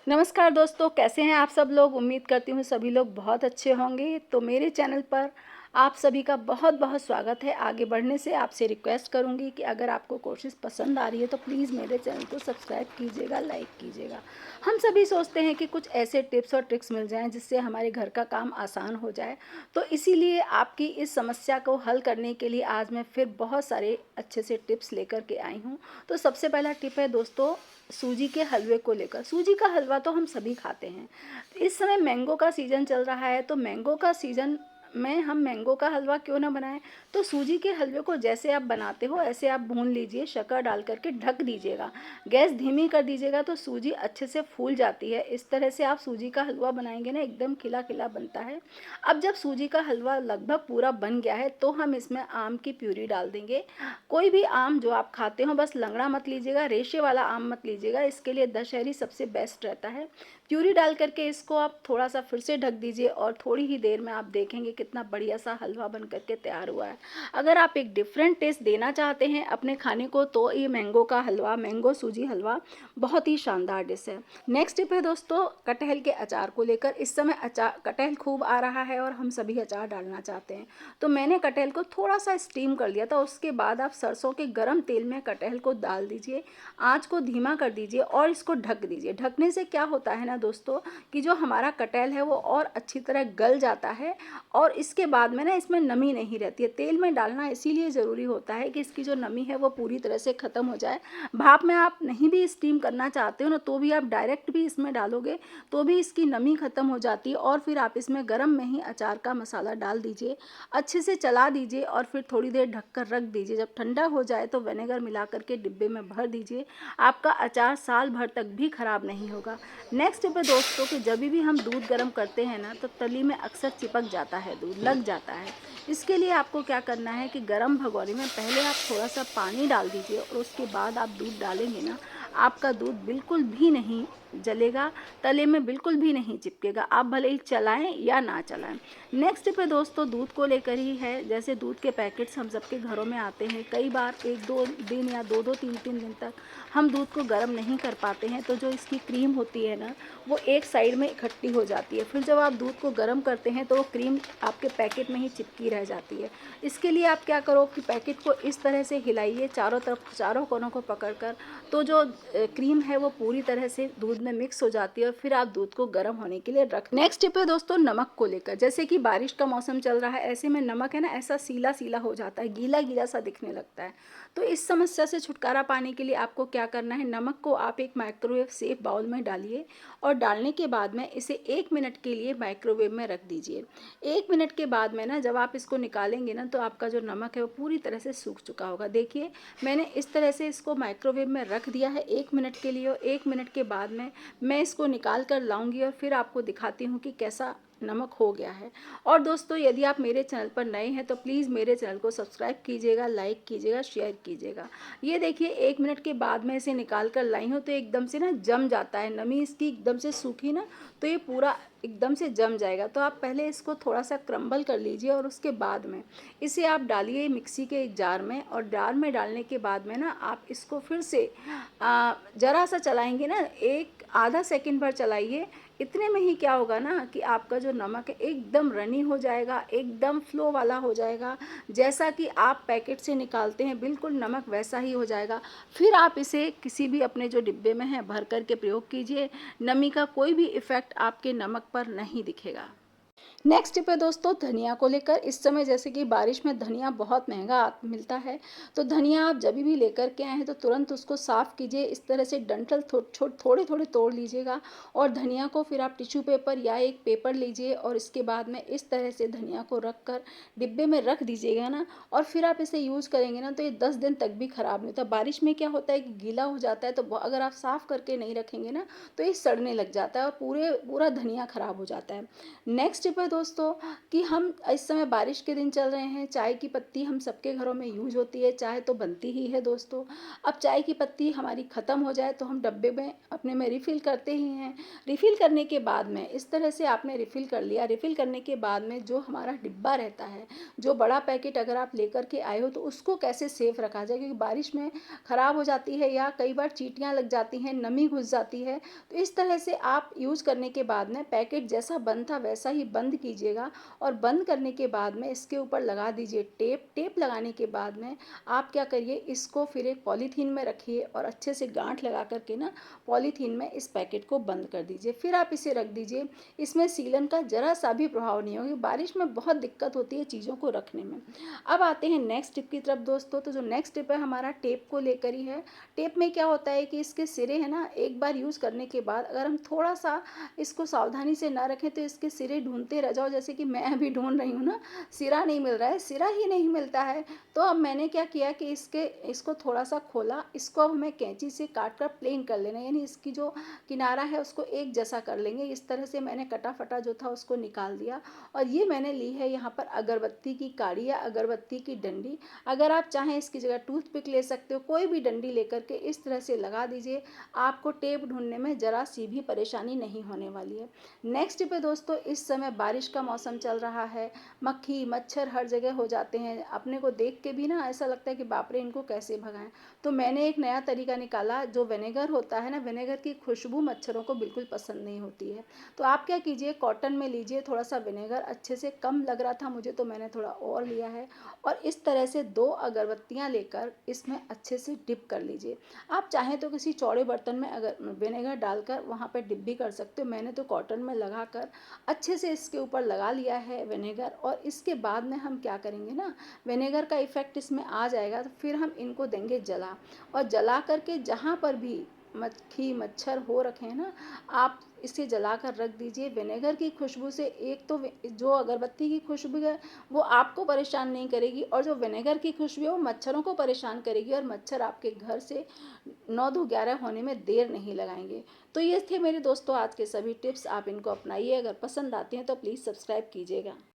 नमस्कार दोस्तों, कैसे हैं आप सब लोग। उम्मीद करती हूँ सभी लोग बहुत अच्छे होंगे। तो मेरे चैनल पर आप सभी का बहुत बहुत स्वागत है। आगे बढ़ने से आपसे रिक्वेस्ट करूँगी कि अगर आपको कोशिश पसंद आ रही है तो प्लीज़ मेरे चैनल को सब्सक्राइब कीजिएगा, लाइक कीजिएगा। हम सभी सोचते हैं कि कुछ ऐसे टिप्स और ट्रिक्स मिल जाएं जिससे हमारे घर का काम आसान हो जाए। तो इसीलिए आपकी इस समस्या को हल करने के लिए आज मैं फिर बहुत सारे अच्छे से टिप्स लेकर के आई हूँ। तो सबसे पहला टिप है दोस्तों, सूजी के हलवे को लेकर। सूजी का हलवा तो हम सभी खाते हैं। इस समय मैंगो का सीज़न चल रहा है, तो मैंगो का सीज़न में हम मैंगो का हलवा क्यों ना बनाएं। तो सूजी के हलवे को जैसे आप बनाते हो ऐसे आप भून लीजिए, शक्कर डाल करके ढक दीजिएगा, गैस धीमी कर दीजिएगा तो सूजी अच्छे से फूल जाती है। इस तरह से आप सूजी का हलवा बनाएंगे ना, एकदम खिला खिला बनता है। अब जब सूजी का हलवा लगभग पूरा बन गया है तो हम इसमें आम की प्यूरी डाल देंगे। कोई भी आम जो आप खाते हो, बस लंगड़ा मत लीजिएगा, रेशे वाला आम मत लीजिएगा। इसके लिए दशहरी सबसे बेस्ट रहता है। प्यूरी डाल करके इसको आप थोड़ा सा फिर से ढक दीजिए और थोड़ी ही देर में आप देखेंगे कितना बढ़िया सा हलवा बन करके तैयार हुआ है। अगर आप एक डिफरेंट टेस्ट देना चाहते हैं अपने खाने को तो ये मैंगो का हलवा, मैंगो सूजी हलवा बहुत ही शानदार डिश है। नेक्स्ट टिप है दोस्तों, कटहल के अचार को लेकर। इस समय अचार कटहल खूब आ रहा है और हम सभी अचार डालना चाहते हैं। तो मैंने कटहल को थोड़ा सा स्टीम कर लिया था। उसके बाद आप सरसों के गर्म तेल में कटहल को डाल दीजिए, आँच को धीमा कर दीजिए और इसको ढक दीजिए। ढकने से क्या होता है ना दोस्तों, कि जो हमारा कटहल है वो और अच्छी तरह गल जाता है और इसके बाद में ना इसमें नमी नहीं रहती है। तेल में डालना इसीलिए ज़रूरी होता है कि इसकी जो नमी है वो पूरी तरह से ख़त्म हो जाए। भाप में आप नहीं भी स्टीम करना चाहते हो ना तो भी आप डायरेक्ट भी इसमें डालोगे तो भी इसकी नमी ख़त्म हो जाती है। और फिर आप इसमें गर्म में ही अचार का मसाला डाल दीजिए, अच्छे से चला दीजिए और फिर थोड़ी देर ढककर रख दीजिए। जब ठंडा हो जाए तो विनेगर मिला करके डिब्बे में भर दीजिए। आपका अचार साल भर तक भी ख़राब नहीं होगा। नेक्स्ट टिप है दोस्तों कि जब भी हम दूध गर्म करते हैं ना तो तली में अक्सर चिपक जाता है, दूध लग जाता है। इसके लिए आपको क्या करना है कि गर्म भगोनी में पहले आप थोड़ा सा पानी डाल दीजिए और उसके बाद आप दूध डालेंगे ना, आपका दूध बिल्कुल भी नहीं जलेगा, तले में बिल्कुल भी नहीं चिपकेगा। आप भले ही चलाएं या ना चलाएं। नेक्स्ट पे दोस्तों दूध को लेकर ही है। जैसे दूध के पैकेट्स हम सबके घरों में आते हैं, कई बार एक दो दिन या दो दो तीन तीन दिन तक हम दूध को गर्म नहीं कर पाते हैं तो जो इसकी क्रीम होती है ना वो एक साइड में इकट्ठी हो जाती है। फिर जब आप दूध को गर्म करते हैं तो वो क्रीम आपके पैकेट में ही चिपकी रह जाती है। इसके लिए आप क्या करो कि पैकेट को इस तरह से हिलाइए, चारों तरफ चारों कोनों को पकड़कर, तो जो क्रीम है वो पूरी तरह से दूध में मिक्स हो जाती है और फिर आप दूध को गर्म होने के लिए रख। नेक्स्ट टिप है दोस्तों नमक को लेकर। जैसे कि बारिश का मौसम चल रहा है, ऐसे में नमक है ना ऐसा सीला सीला हो जाता है, गीला गीला सा दिखने लगता है। तो इस समस्या से छुटकारा पाने के लिए आपको क्या करना है, नमक को आप एक माइक्रोवेव सेफ बाउल में डालिए और डालने के बाद में इसे 1 मिनट के लिए माइक्रोवेव में रख दीजिए। 1 मिनट के बाद में ना जब आप इसको निकालेंगे ना तो आपका जो नमक है वो पूरी तरह से सूख चुका होगा। देखिए मैंने इस तरह से इसको माइक्रोवेव में रख दिया है 1 मिनट के लिए और 1 मिनट के बाद में मैं इसको निकाल कर लाऊंगी और फिर आपको दिखाती हूँ कि कैसा नमक हो गया है। और दोस्तों यदि आप मेरे चैनल पर नए हैं तो प्लीज़ मेरे चैनल को सब्सक्राइब कीजिएगा, लाइक कीजिएगा, शेयर कीजिएगा। ये देखिए 1 मिनट के बाद मैं इसे निकाल कर लाई हूँ तो एकदम से ना जम जाता है, नमी इसकी एकदम से सूखी ना तो ये पूरा एकदम से जम जाएगा। तो आप पहले इसको थोड़ा सा क्रम्बल कर लीजिए और उसके बाद में इसे आप डालिए मिक्सी के एक जार में और जार में डालने के बाद में ना आप इसको फिर से ज़रा सा चलाएंगे ना, एक आधा सेकंड भर चलाइए। इतने में ही क्या होगा ना कि आपका जो नमक है एकदम रनी हो जाएगा, एकदम फ्लो वाला हो जाएगा। जैसा कि आप पैकेट से निकालते हैं बिल्कुल नमक वैसा ही हो जाएगा। फिर आप इसे किसी भी अपने जो डिब्बे में है भर करके प्रयोग कीजिए, नमी का कोई भी इफ़ेक्ट आपके नमक पर नहीं दिखेगा। नेक्स्ट टिप है दोस्तों धनिया को लेकर। इस समय जैसे कि बारिश में धनिया बहुत महंगा मिलता है, तो धनिया आप जब भी लेकर के आए हैं तो तुरंत उसको साफ़ कीजिए। इस तरह से डंठल थोड़े थोड़े तोड़ लीजिएगा और धनिया को फिर आप टिश्यू पेपर या एक पेपर लीजिए और इसके बाद में इस तरह से धनिया को रख कर डिब्बे में रख दीजिएगा ना और फिर आप इसे यूज़ करेंगे ना तो ये 10 दिन तक भी ख़राब नहीं होता। बारिश में क्या होता है कि गीला हो जाता है तो अगर आप साफ़ करके नहीं रखेंगे ना तो ये सड़ने लग जाता है और पूरा धनिया ख़राब हो जाता है। नेक्स्ट टिप है दोस्तों कि हम इस समय बारिश के दिन चल रहे हैं, चाय की पत्ती हम सबके घरों में यूज़ होती है, चाय तो बनती ही है दोस्तों। अब चाय की पत्ती हमारी ख़त्म हो जाए तो हम डब्बे में अपने में रिफ़िल करते ही हैं। रिफ़िल करने के बाद में इस तरह से आपने रिफ़िल कर लिया, रिफ़िल करने के बाद में जो हमारा डिब्बा रहता है, जो बड़ा पैकेट अगर आप लेकर के आए हो तो उसको कैसे सेफ़ रखा जाए, क्योंकि बारिश में ख़राब हो जाती है या कई बार चींटियाँ लग जाती हैं, नमी घुस जाती है। तो इस तरह से आप यूज़ करने के बाद में पैकेट जैसा बंद था वैसा ही बंद कीजिएगा, और बंद करने के बाद में इसके ऊपर लगा दीजिए टेप। टेप लगाने के बाद में आप क्या करिए, इसको फिर एक पॉलीथीन में रखिए और अच्छे से गांठ लगा करके ना पॉलीथीन में इस पैकेट को बंद कर दीजिए। फिर आप इसे रख दीजिए, इसमें सीलन का ज़रा सा भी प्रभाव नहीं होगा। बारिश में बहुत दिक्कत होती है चीज़ों को रखने में। अब आते हैं नेक्स्ट टिप की तरफ दोस्तों। तो जो नेक्स्ट टिप है हमारा टेप को लेकर ही है। टेप में क्या होता है कि इसके सिरे है ना, एक बार यूज़ करने के बाद अगर हम थोड़ा सा इसको सावधानी से ना रखें तो इसके सिरे ढूंढते रह जाओ, जैसे कि मैं अभी ढूंढ रही हूँ ना, सिरा नहीं मिल रहा है, सिरा ही नहीं मिलता है। तो अब मैंने क्या किया कि इसको थोड़ा सा खोला, इसको अब हमें कैंची से काट कर प्लेन कर लेना है, यानी इसकी जो किनारा है उसको एक जैसा कर लेंगे। इस तरह से मैंने कटा फटा जो था उसको निकाल दिया, और ये मैंने ली है यहाँ पर अगरबत्ती की काड़ी या अगरबत्ती की डंडी। अगर आप चाहें इसकी जगह टूथपिक ले सकते हो, कोई भी डंडी लेकर के इस तरह से लगा दीजिए, आपको टेप ढूंढने में ज़रा सी भी परेशानी नहीं होने वाली है। नेक्स्ट पे दोस्तों, इस समय बारिश का मौसम चल रहा है, मक्खी मच्छर हर जगह हो जाते हैं, अपने को देख के भी ना ऐसा लगता है कि बाप रे इनको कैसे भगाएं। तो मैंने एक नया तरीका निकाला, जो विनेगर होता है ना, विनेगर की खुशबू मच्छरों को बिल्कुल पसंद नहीं होती है। तो आप क्या कीजिए, कॉटन में लीजिए थोड़ा सा विनेगर, अच्छे से कम लग रहा था मुझे तो मैंने थोड़ा और लिया है, और इस तरह से 2 अगरबत्तियां लेकर इसमें अच्छे से डिप कर लीजिए। आप चाहें तो किसी चौड़े बर्तन में अगर विनेगर डालकर वहाँ पर डिप भी कर सकते हो। मैंने तो कॉटन में लगाकर अच्छे से इसके ऊपर लगा लिया है विनेगर, और इसके बाद में हम क्या करेंगे ना, विनेगर का इफ़ेक्ट इसमें आ जाएगा तो फिर हम इनको देंगे जला, और जला करके जहाँ पर भी मक्खी मच्छर हो रखे हैं ना, आप इसे जलाकर रख दीजिए। विनेगर की खुशबू से एक तो जो अगरबत्ती की खुशबू है वो आपको परेशान नहीं करेगी, और जो विनेगर की खुशबू है वो मच्छरों को परेशान करेगी, और मच्छर आपके घर से 9 दो 11 होने में देर नहीं लगाएंगे। तो ये थे मेरे दोस्तों आज के सभी टिप्स, आप इनको अपनाइए। अगर पसंद आते हैं तो प्लीज़ सब्सक्राइब कीजिएगा।